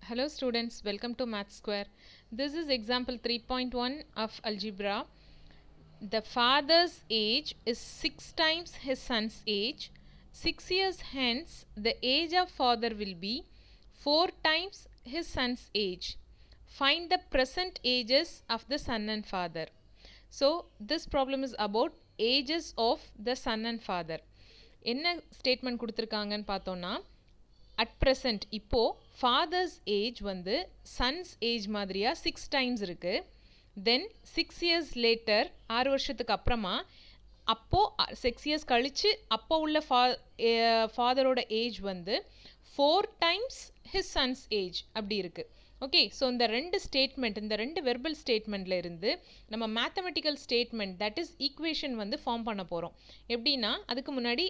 Hello students, welcome to Math Square. This is example 3.1 of algebra. The father's age is 6 times his son's age. 6 years hence, the age of father will be 4 times his son's age. Find the present ages of the son and father. So, this problem is about ages of the son and father. என்ன statement கொடுத்துருக்காங்கன்னு பார்த்தோன்னா at present இப்போது fathers age வந்து sons age மாதிரியாக 6 times இருக்குது. தென் 6 years later 6 வருஷத்துக்கு அப்புறமா அப்போது 6 இயர்ஸ் கழித்து அப்போ உள்ள ஃபாதரோட ஏஜ் வந்து 4 டைம்ஸ் ஹிஸ் சன்ஸ் ஏஜ் அப்படி இருக்குது. ஓகே, ஸோ இந்த ரெண்டு ஸ்டேட்மெண்ட், இந்த ரெண்டு வெர்பல் ஸ்டேட்மெண்ட்டில் இருந்து நம்ம mathematical statement that is equation வந்து ஃபார்ம் பண்ண போகிறோம். எப்படின்னா அதுக்கு முன்னாடி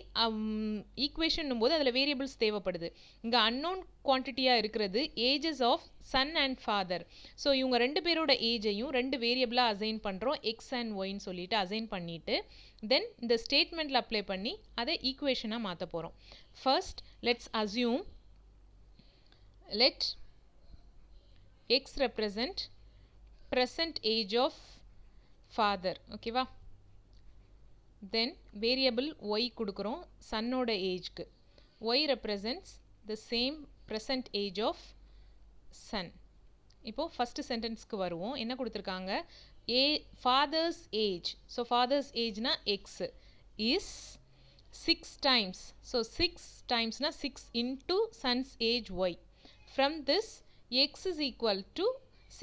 ஈக்குவேஷன் போது அதில் வேரியபிள்ஸ் தேவைப்படுது. இங்கே அன்னோன் குவான்டிட்டியாக இருக்கிறது ages of son and father. So இவங்க ரெண்டு பேரோட ஏஜையும் ரெண்டு வேரியபிளாக அசைன் பண்ணுறோம், எக்ஸ் அண்ட் ஒய்ன்னு சொல்லிட்டு அசைன் பண்ணிவிட்டு தென் இந்த ஸ்டேட்மெண்ட்டில் அப்ளை பண்ணி அதை ஈக்குவேஷனாக மாற்ற போகிறோம். First let's assume let x represent present age of father. Okay va? Then variable y kudukurom son-oda age-ku. Y represents the same present age of son. இப்போ first sentence-க்கு வருவோம். என்ன கொடுத்துருக்காங்க? Father's age. So father's age na x is 6 times. So 6 times na 6 into son's age y. From this x is equal to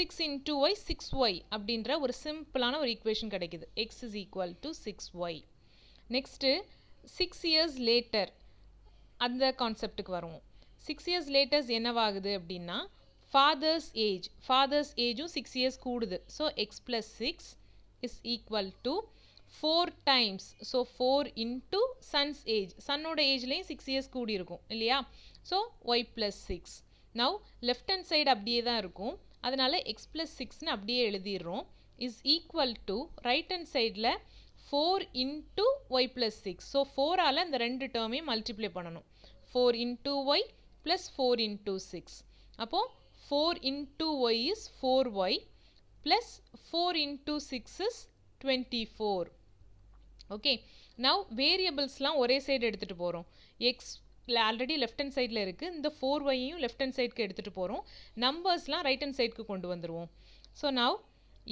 6 into y 6y அப்படின்ற ஒரு சிம்பிளான ஒரு equation கிடைக்குது. x is equal to 6y. Next 6 years later அந்த கான்செப்டுக்கு வருவோம். 6 years later என்னவாகுது அப்படின்னா father's ஏஜும் 6 years கூடுது. So x plus 6 is equal to 4 times. So 4 into son's age. சன்னோட ஏஜ்லேயும் 6 years கூடி இருக்கும் இல்லையா? So y plus 6. Now left hand side அப்படியே தான் இருக்கும், அதனால எக்ஸ் ப்ளஸ் 6ன்னு அப்படியே எழுதிடுறோம். Is equal to right hand சைடில் 4 இன்ட்டு ஒய் ப்ளஸ் 6. ஸோ 4ஆல் இந்த ரெண்டு டேர்மையும் மல்டிப்ளை பண்ணணும். 4 இன்ட்டு ஒய் ப்ளஸ் 4 இன்ட்டு 6. அப்போது 4 into y is 4y plus 4 into 6 is 24. Okay, now வேரியபிள்ஸ்லாம் ஒரே சைடு எடுத்துகிட்டு போகிறோம். எக்ஸ் ஆல்ரெடி லெஃப்ட் ஹேண்ட் சைடில் இருக்குது, இந்த 4yையும் லெஃப்ட் ஹேண்ட் சைடுக்கு எடுத்துகிட்டு போகிறோம். நம்பர்ஸ்லாம் ரைட் ஹேண்ட் சைடுக்கு கொண்டு வந்துடுவோம். ஸோ நவ்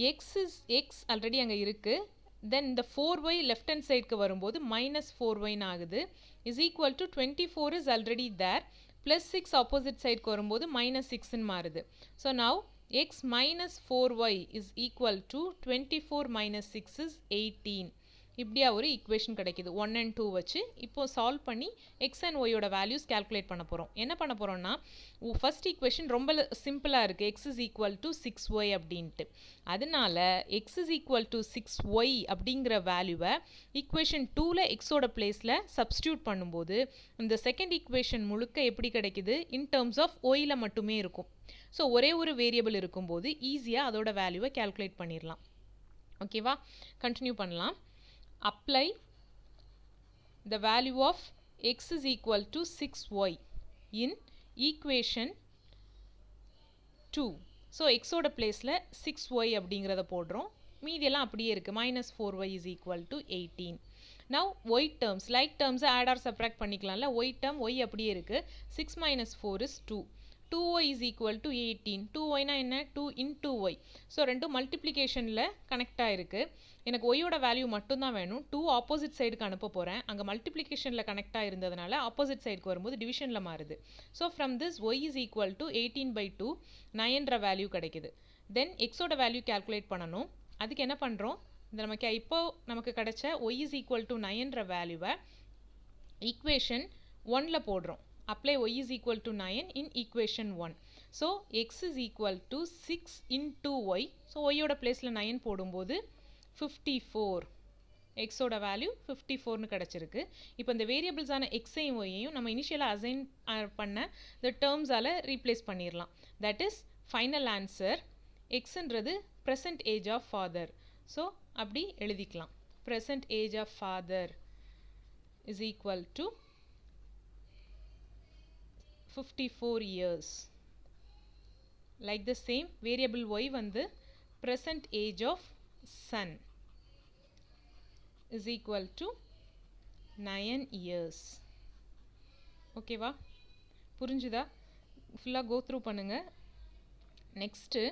எக்ஸ் ஆல்ரெடி அங்கே இருக்குது. தென் இந்த 4y லெஃப்ட் ஹேண்ட் சைடுக்கு வரும்போது -4yன்னு ஆகுது. Is equal to 24 is already there, plus 6 opposite சைடுக்கு வரும்போது -6ன்னு மாறுது. So now x -4y is equal to 24 - 6 is 18. இப்படியா ஒரு ஈக்குவேஷன் கிடைக்குது 1 and 2 வச்சு. இப்போ சால்வ் பண்ணி எக்ஸ் அண்ட் ஒய்யோட வேல்யூஸ் கேல்குலேட் பண்ண போகிறோம். என்ன பண்ண போகிறோம்னா ஃபர்ஸ்ட் ஈக்குவேஷன் ரொம்ப சிம்பிளாக இருக்குது, X is equal to 6y அப்படின்ட்டு. அதனால X is equal to 6y அப்படிங்கிற வேல்யூவை ஈக்குவேஷன் 2ல் எக்ஸோட பிளேஸில் சப்ஸ்டியூட் பண்ணும்போது இந்த செகண்ட் ஈக்குவேஷன் முழுக்க எப்படி கிடைக்குது? இன் டேர்ம்ஸ் ஆஃப் ஒயில் மட்டுமே இருக்கும். ஸோ ஒரே ஒரு வேரியபிள் இருக்கும்போது ஈஸியாக அதோட வேல்யூவை கேல்குலேட் பண்ணிடலாம். ஓகேவா, கண்டினியூ பண்ணலாம். Apply the value of x is equal to 6y in equation 2. So x ஓட பிளேஸில் 6y அப்படிங்கிறத போடுறோம். மீதியெல்லாம் அப்படியே இருக்குது. -4y is equal to 18. Now y terms, like terms add or subtract பண்ணிக்கலாம்ல. y term y அப்படியே இருக்குது. 6 - 4 is 2. 2y is equal to 18. 2yனா என்ன? 2 into y. ஸோ ரெண்டும் மல்டிப்ளிகேஷனில் கனெக்ட் ஆகிருக்கு. எனக்கு ஒய்யோட வேல்யூ மட்டும்தான் வேணும். 2 ஆப்போசிட் சைடுக்கு அனுப்ப போகிறேன். அங்கே மல்டிப்ளிகேஷனில் கனெக்ட் ஆகிருந்ததுனால ஆப்போசிட் சைடுக்கு வரும்போது டிவிஷனில் மாறுது. So from this y is equal to 18/2 9ன்ற வேல்யூ கிடைக்குது. தென் எக்ஸோட வேல்யூ கேல்குலேட் பண்ணணும். அதுக்கு என்ன பண்ணுறோம்? இந்த நமக்கு கிடைச்ச ஒய் இஸ் ஈக்குவல் டு 9ன்ற வேல்யூவை ஈக்குவேஷன் 1ல் போடுறோம். Apply y is equal to 9 in equation 1. So x is equal to 6 into y. So y ஓட பிளேஸில் 9 போடும்போது 54. x ஓட வேல்யூ 54ன்னு கிடச்சிருக்கு. இப்போ இந்த வேரியபிள்ஸான எக்ஸையும் ஒய்யையும் நம்ம இனிஷியலாக அசைன் பண்ண இந்த டேர்ம்ஸால் ரீப்ளேஸ் பண்ணிடலாம். That is final answer. எக்ஸுன்றது present age of father. So அப்படி எழுதிக்கலாம். Present age of father is equal to 54 years. Like the same, variable y வந்து present age of son is equal to 9 years. ஓகேவா? புரிஞ்சுதா? ஃபுல்லாக go through பண்ணுங்க. Next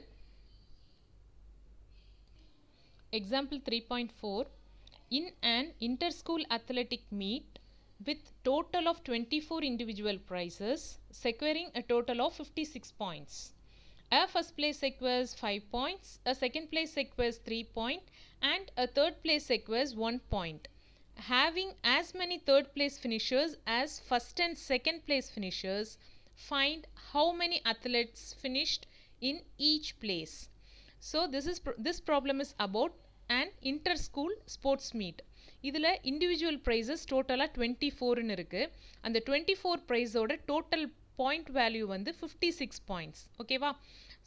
example 3.4. In an inter-school athletic meet with total of 24 individual prizes, securing a total of 56 points. A first place secures 5 points, a second place secures 3 points, and a third place secures 1 point. Having as many third place finishers as first and second place finishers, find how many athletes finished in each place. So this problem is about an inter-school sports meet. இதில் individual prices டோட்டலாக 24ன்னு இருக்குது. அந்த 24 ப்ரைஸோட total point value வந்து 56 points. ஓகேவா?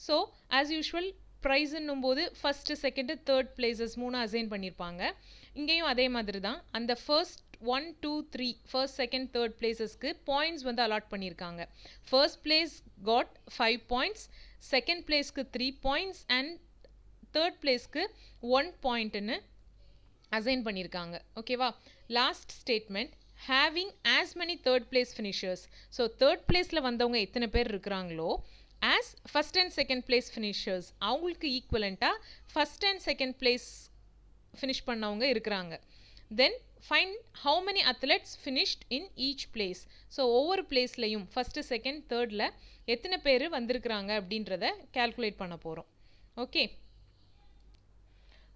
So as usual ப்ரைஸுன்னும் போது first second third places 3 assign பண்ணியிருப்பாங்க. இங்கேயும் அதே மாதிரி தான். அந்த ஃபர்ஸ்ட் 1 2 3 ஃபர்ஸ்ட் செகண்ட் தேர்ட் பிளேசஸ்க்கு பாயிண்ட்ஸ் வந்து அலாட் பண்ணியிருக்காங்க. First place got 5 points, second பிளேஸ்க்கு 3 பாயிண்ட்ஸ் அண்ட் தேர்ட் பிளேஸ்க்கு 1 பாயிண்ட்டுன்னு அசைன் பண்ணியிருக்காங்க. ஓகேவா? Last statement, having as many third place finishers. So third பிளேஸில் வந்தவங்க எத்தனை பேர் இருக்கிறாங்களோ as first and second place finishers அவங்களுக்கு ஈக்குவலண்ட்டாக first and second place finish பண்ணவங்க இருக்கிறாங்க. Then find how many athletes finished in each place. So ஒவ்வொரு பிளேஸ்லையும் ஃபஸ்ட்டு செகண்ட் தேர்டில் எத்தனை பேர் வந்திருக்கிறாங்க அப்படின்றத கேல்குலேட் பண்ண போகிறோம். ஓகே,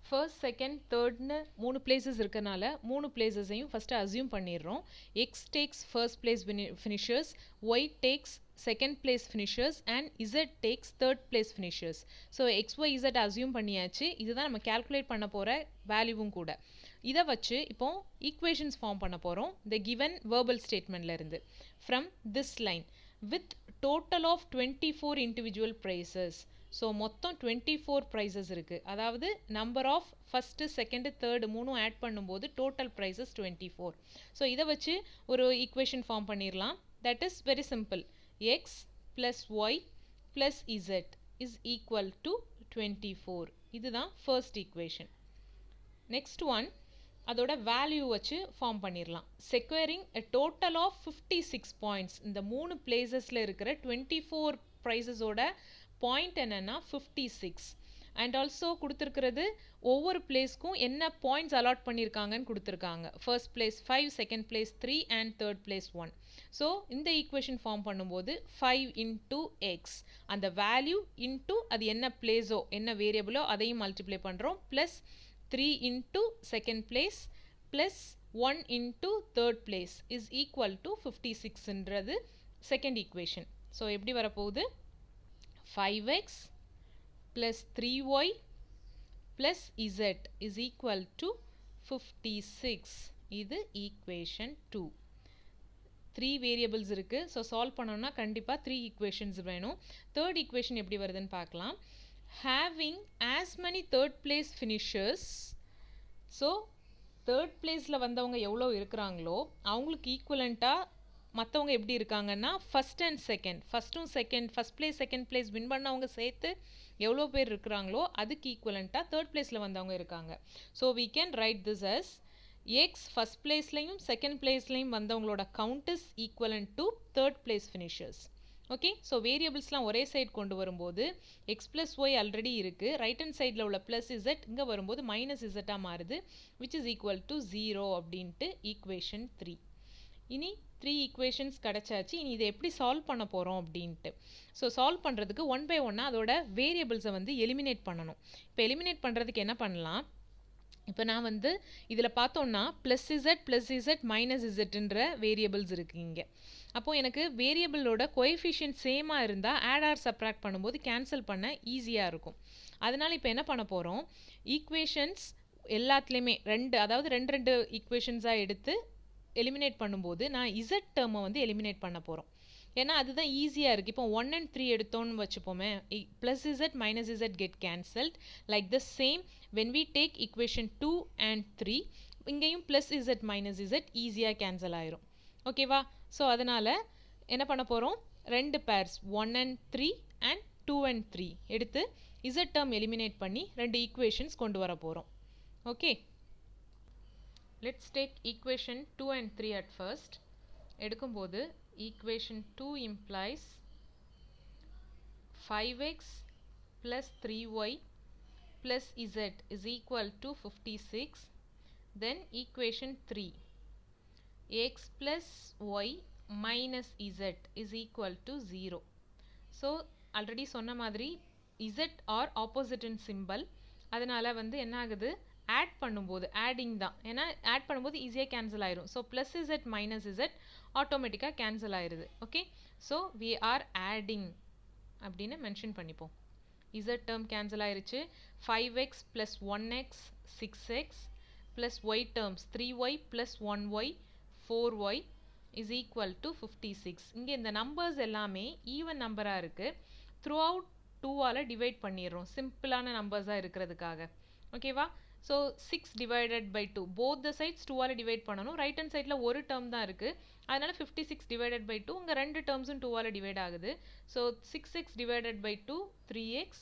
ஃபர்ஸ்ட் செகண்ட் தேர்ட்னு 3 பிளேசஸ் இருக்கனால 3 பிளேசஸையும் ஃபஸ்ட்டு அசியூம் பண்ணிடுறோம். X takes first place finishers, y takes second place finishers and z takes third place finishers. So x y z assume பண்ணியாச்சு. இதுதான் நம்ம கேல்குலேட் பண்ண போகிற வேல்யூவும் கூட. இதை வச்சு இப்போ ஈக்குவேஷன்ஸ் ஃபார்ம் பண்ண போகிறோம் த கிவன் வேர்பல் ஸ்டேட்மெண்ட்லேருந்து. From this line with total of 24 individual prizes. So மொத்தம் 24 ப்ரைஸஸ் இருக்குது. அதாவது number of first second third 3 add பண்ணும்போது டோட்டல் ப்ரைஸஸ் 24. ஸோ இதை வச்சு ஒரு ஈக்குவேஷன் ஃபார்ம் பண்ணிடலாம். That is very simple. X plus y plus z is equal to 24. இதுதான் first equation. Next one, அதோட வேல்யூ வச்சு ஃபார்ம் பண்ணிடலாம். Securing a total of 56 points. இந்த 3 பிளேசஸில் இருக்கிற 24 ப்ரைஸஸோட பாயிண்ட் என்னென்னா 56. அண்ட் ஆல்சோ கொடுத்துருக்கிறது ஒவ்வொரு பிளேஸ்க்கும் என்ன பாயிண்ட்ஸ் அலாட் பண்ணியிருக்காங்கன்னு கொடுத்துருக்காங்க. First place 5, second place 3 and third place 1. So இந்த ஈக்குவேஷன் ஃபார்ம் பண்ணும்போது 5 இன்டூ எக்ஸ், அந்த வேல்யூ இன்டூ அது என்ன பிளேஸோ என்ன வேரியபிளோ அதையும் மல்டிப்ளை பண்ணுறோம், plus 3 into second place plus 1 into third place is equal to 56ன்றது செகண்ட் ஈக்குவேஷன். ஸோ எப்படி வரப்போகுது? 5x plus 3y plus z is equal to 56. இது equation 2. 3 variables இருக்கு. ஸோ சால்வ் பண்ணோம்னா கண்டிப்பாக 3 equations வேணும். தேர்ட் equation எப்படி வருதுன்னு பார்க்கலாம். Having as many third place finishers. So third பிளேஸில் வந்தவங்க எவ்வளோ இருக்கிறாங்களோ அவங்களுக்கு ஈக்குவலண்ட்டாக மற்றவங்க எப்படி இருக்காங்கன்னா ஃபஸ்ட் அண்ட் செகண்ட், ஃபஸ்ட்டும் second first place second place win பண்ணவங்க சேர்த்து எவ்வளோ பேர் இருக்கிறாங்களோ அதுக்கு ஈக்குவலண்ட்டாக தேர்ட் பிளேஸில் வந்தவங்க இருக்காங்க. So we can write this as x first பிளேஸ்லையும் செகண்ட் பிளேஸ்லையும் வந்தவங்களோட count is equivalent to third place finishers. Okay, so வேரியபிள்ஸ்லாம் ஒரே சைடு கொண்டு வரும்போது எக்ஸ் ப்ளஸ் ஒய் ஆல்ரெடி இருக்குது, ரைட் ஹேண்ட் சைடில் உள்ள ப்ளஸ் இசட் இங்கே வரும்போது மைனஸ் இசட்டாக மாறுது, விச் இஸ் ஈக்குவல் டு 0 அப்படின்ட்டு ஈக்குவேஷன் 3. இனி 3 ஈக்குவேஷன்ஸ் கிடச்சாச்சு. இனி இதை எப்படி சால்வ் பண்ண போகிறோம் அப்படின்ட்டு. ஸோ சால்வ் பண்ணுறதுக்கு 1 by 1 அதோட வேரியபிள்ஸை வந்து எலிமினேட் பண்ணணும். இப்போ எலிமினேட் பண்ணுறதுக்கு என்ன பண்ணலாம்? இப்போ நான் வந்து இதில் பார்த்தோன்னா ப்ளஸ் இசட் மைனஸ் இசட்ன்ற வேரியபிள்ஸ் இருக்குது இங்கே. அப்போது எனக்கு வேரியபிளோட கோஎஃபிஷியன்ட் சேமாக இருந்தால் ஆட் ஆர் சப்ராக்ட் பண்ணும்போது கேன்சல் பண்ண ஈஸியாக இருக்கும். அதனால் இப்போ என்ன பண்ண போகிறோம்? ஈக்குவேஷன்ஸ் எல்லாத்துலேயுமே ரெண்டு ஈக்குவேஷன்ஸாக எடுத்து எலிமினேட் பண்ணும்போது நான் இசட் டேர்மை வந்து எலிமினேட் பண்ண போகிறோம். ஏன்னா அதுதான் ஈஸியாக இருக்குது. இப்போ 1 and 3 எடுத்தோன்னு வச்சுப்போமே, plus z minus z get cancelled. Like the same when we take equation 2 and 3 இங்கேயும் ப்ளஸ் இசட் மைனஸ் இசட் ஈஸியாக கேன்சல் ஆயிரும். ஓகேவா? ஸோ அதனால் என்ன பண்ண போகிறோம்? 2 pairs 1 and 3 and 2 and 3 எடுத்து z term eliminate பண்ணி ரெண்டு equations கொண்டு வர போறோம். Okay, let's take equation 2 and 3 at first. எடுக்கும்போது equation 2 implies 5x plus 3y plus z is equal to 56. Then equation 3, x plus y minus z is equal to 0. So already சொன்ன மாதிரி z or opposite in symbol, அதனால வந்து என்ன ஆகுது, add பண்ணும்போது adding தான், ஏன்னா add பண்ணும்போது ஈஸியாக கேன்சல் ஆயிரும். So plus z minus z ஆட்டோமேட்டிக்காக கேன்சல் ஆயிருது. Okay, so we are adding அப்படின்னு மென்ஷன் பண்ணிப்போம். z term கேன்சல் ஆயிருச்சு. 5x plus 1x 6x plus y terms 3y plus 1y 4y is equal to 56. இங்கே இந்த நம்பர்ஸ் எல்லாமே even நம்பராக இருக்குது. த்ரூ அவுட் 2ஆல் டிவைட் பண்ணிடுறோம் சிம்பிளான நம்பர்ஸாக இருக்கிறதுக்காக. ஓகேவா? So 6 divided by 2, both the sides 2ஆல் டிவைட் பண்ணணும். ரைட் ஹேண்ட் சைடில் ஒரு டேர்ம் தான் இருக்குது, அதனால் 56 டிவைடட் பை 2, இங்கே ரெண்டு டேர்ம்ஸும் 2ஆல் டிவைட் ஆகுது. So 6x divided by 2 3x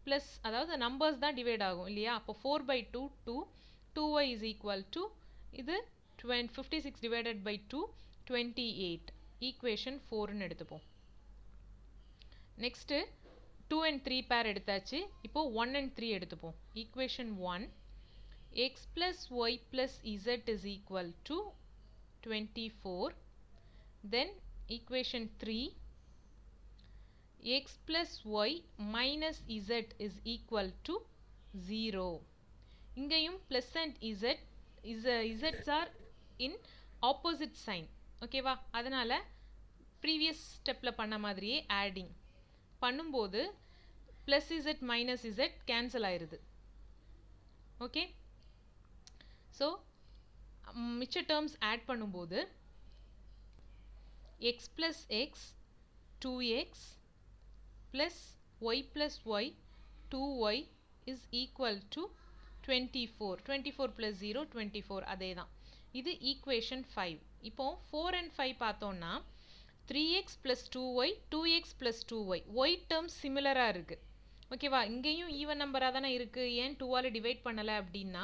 plus, அதாவது நம்பர்ஸ் தான் டிவைட் ஆகும் இல்லையா? அப்போ 4 by 2 2, 2y is equal to இது 56 divided by 2 28. ஈக்குவேஷன் 4ன்னு எடுத்துப்போம். நெக்ஸ்ட்டு 2 and 3 பேர் எடுத்தாச்சு. இப்போ 1 and 3 எடுத்துப்போம். Equation 1, x plus y plus z is equal to 24. Then equation 3, x plus y minus z is equal to 0. இங்கேயும் plus and z's are in opposite sign. ஓகேவா? அதனால் previous ஸ்டெப்பில் பண்ண மாதிரியே ஆடிங் பண்ணும்போது plus z minus z cancel ஆயிடுது. Okay, so மிச்ச terms add பண்ணும்போது x plus x 2x plus y plus y 2y is equal to 24. 24 plus 0 24, அதே தான். இது ஈக்குவேஷன் 5. இப்போ 4 and 5 பார்த்தோன்னா 3x plus 2y 2x plus 2y, y term சிமிலராக இருக்குது. ஓகேவா? இங்கேயும் ஈவன் நம்பராக தானே இருக்குது. ஏன் 2ஆல் டிவைட் பண்ணலை அப்படின்னா,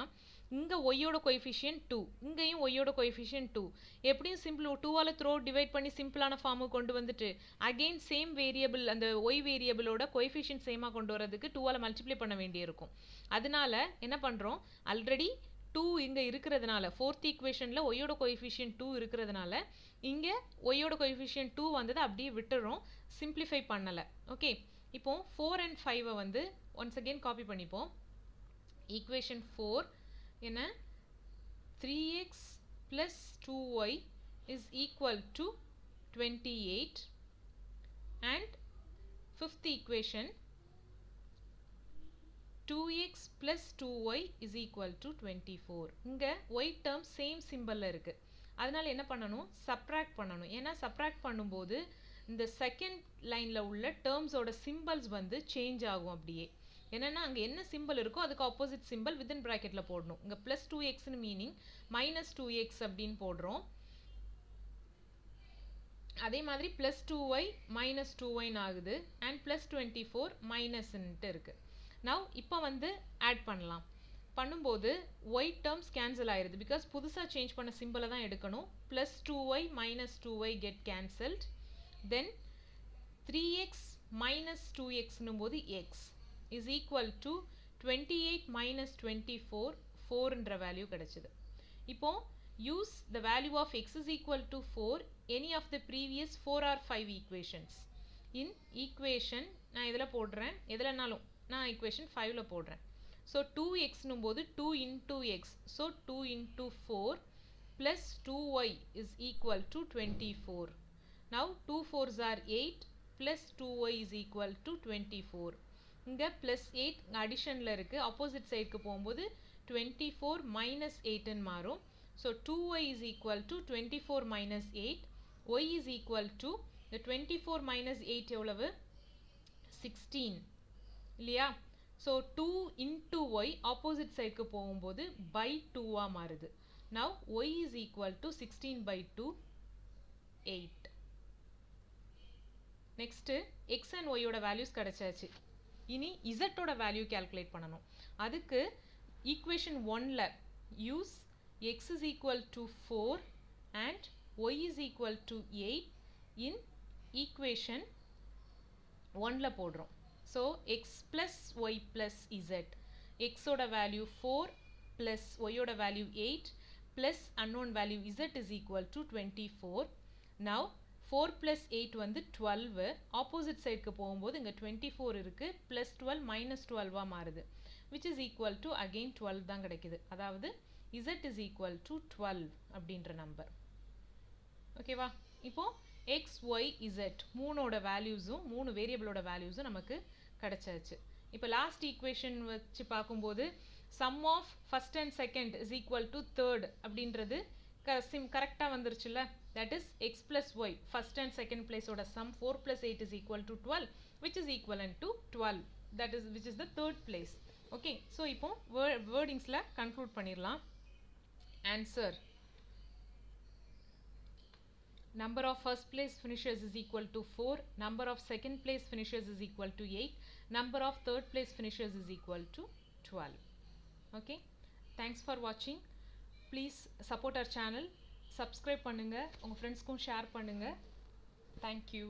இங்கே ஒய்யோட கோஎஃபிஷியன்ட் 2, இங்கேயும் ஒய்யோட கோஎஃபிஷியன்ட் 2. எப்படியும் சிம்பிள் 2ஆல் த்ரோ டிவைட் பண்ணி சிம்பிளான ஃபார்முக்கு கொண்டு வந்துட்டு அகெயின் சேம் வேரியபிள், அந்த ஒய் வேரியபிளோட கோஎஃபிஷியன்ட் சேமாக கொண்டு வரதுக்கு 2ஆல் மல்டிப்ளை பண்ண வேண்டியிருக்கும். அதனால என்ன பண்ணுறோம், ஆல்ரெடி 2 இங்கே இருக்கிறதுனால, ஃபோர்த் ஈக்குவேஷனில் ஒய்யோட கோஎஃபிஷியன்ட் 2 இருக்கிறதுனால இங்கே ஒய்யோட கோஎஃபிஷியன்ட் 2 வந்ததை அப்படியே விட்டுறோம், சிம்பிளிஃபை பண்ணலை. ஓகே, இப்போ 4 and 5 வந்து ஒன்ஸ் அகெயின் காப்பி பண்ணிப்போம். ஈக்குவேஷன் 4 என்ன, 3x plus 2y is equal to 28. and fifth equation 2x plus 2y is equal to 24. இங்கே y term சேம் சிம்பிளில் இருக்குது, அதனால் என்ன பண்ணணும், சப்ராக்ட் பண்ணணும். ஏன்னா சப்ராக்ட் பண்ணும்போது இந்த செகண்ட் லைனில் உள்ள டேர்ம்ஸோட சிம்பிள்ஸ் வந்து சேஞ்ச் ஆகும். அப்படியே என்னென்னா அங்கே என்ன சிம்பிள் இருக்கோ அதுக்கு ஆப்போசிட் சிம்பிள் வித்தின் ப்ராக்கெட்டில் போடணும். இங்கே ப்ளஸ் 2xன்னு மீனிங் மைனஸ் 2x அப்படின்னு போடுறோம். அதே மாதிரி ப்ளஸ் 2y மைனஸ் 2yன்னு ஆகுது. அண்ட் ப்ளஸ் 24 மைனஸ்ன்ட்டு இருக்குது. நவ் இப்போ வந்து ஆட் பண்ணலாம். பண்ணும்போது y டேர்ம்ஸ் கேன்சல் ஆயிடுது, பிகாஸ் புதுசாக சேஞ்ச் பண்ண சிம்பிளை தான் எடுக்கணும். Plus 2y minus 2y get cancelled. Then 3x minus 2xன்னும் போது x is equal to 28 minus 24, 4ன்ற வேல்யூ கிடைச்சிது. இப்போ use the value of x is equal to 4 any of the previous 4 or 5 equations. in equation நான் இதில் போடுறேன், எதுலனாலும் நான் equation 5ல போடுறேன். ஸோ 2xன்னும் போது 2 into x, so 2 into 4 plus 2y is equal to 24. now 2 4s are 8 plus 2y is equal to 24. இங்கே plus 8 அடிஷனில் இருக்குது, opposite சைடுக்கு போகும்போது 24 மைனஸ் 8ன்னு மாறும். So 2y is equal to 24 minus 8, y is equal to the 24 minus 8 எவ்வளவு, 16 இல்லையா? So 2 into y opposite சைடுக்கு போகும்போது by 2ஆக மாறுது. now y is equal to 16 by 2, 8. Next x and ஒய்யோட வேல்யூஸ் கிடச்சாச்சு. இனி இசட்டோட வேல்யூ கேல்குலேட் பண்ணணும். அதுக்கு ஈக்குவேஷன் 1ல் use x is equal to 4 and y is equal to 8 in equation 1ல் போடுறோம். So x plus y plus z, எக்ஸோட வேல்யூ 4 ப்ளஸ் ஒய்யோட value 8 plus unknown value z is equal to 24. Now 4 plus 8 வந்து 12. Opposite சைடுக்கு போகும்போது இங்கே 24 இருக்குது, plus 12 minus 12 மாறுது, which is equal to again 12 தான் கிடைக்குது. அதாவது இசட் இஸ் ஈக்குவல் டு 12 அப்படின்ற நம்பர். ஓகேவா? இப்போது எக்ஸ் ஒய் இசட் மூணோட வேல்யூஸும் 3 வேரியபிளோட வேல்யூஸும் நமக்கு கிடச்சாச்சு. இப்போ லாஸ்ட் ஈக்குவேஷன் வச்சு பார்க்கும்போது sum of first and second is equal to third அப்படின்றது கரெக்டாக வந்துருச்சுல்ல. That is x plus y first and second பிளேஸோட sum 4 + 8 is equal to 12 which is equivalent to 12. That is which is the third place. Okay, so இப்போ வேர்டிங்ஸில் conclude பண்ணிடலாம். Answer: number of first place finishers is equal to 4, number of second place finishers is equal to 8, number of third place finishers is equal to 12. Okay, thanks for watching. Please support our channel, subscribe பண்ணுங்க, உங்க ஃப்ரெண்ட்ஸ்க்கும் share பண்ணுங்க. Thank you.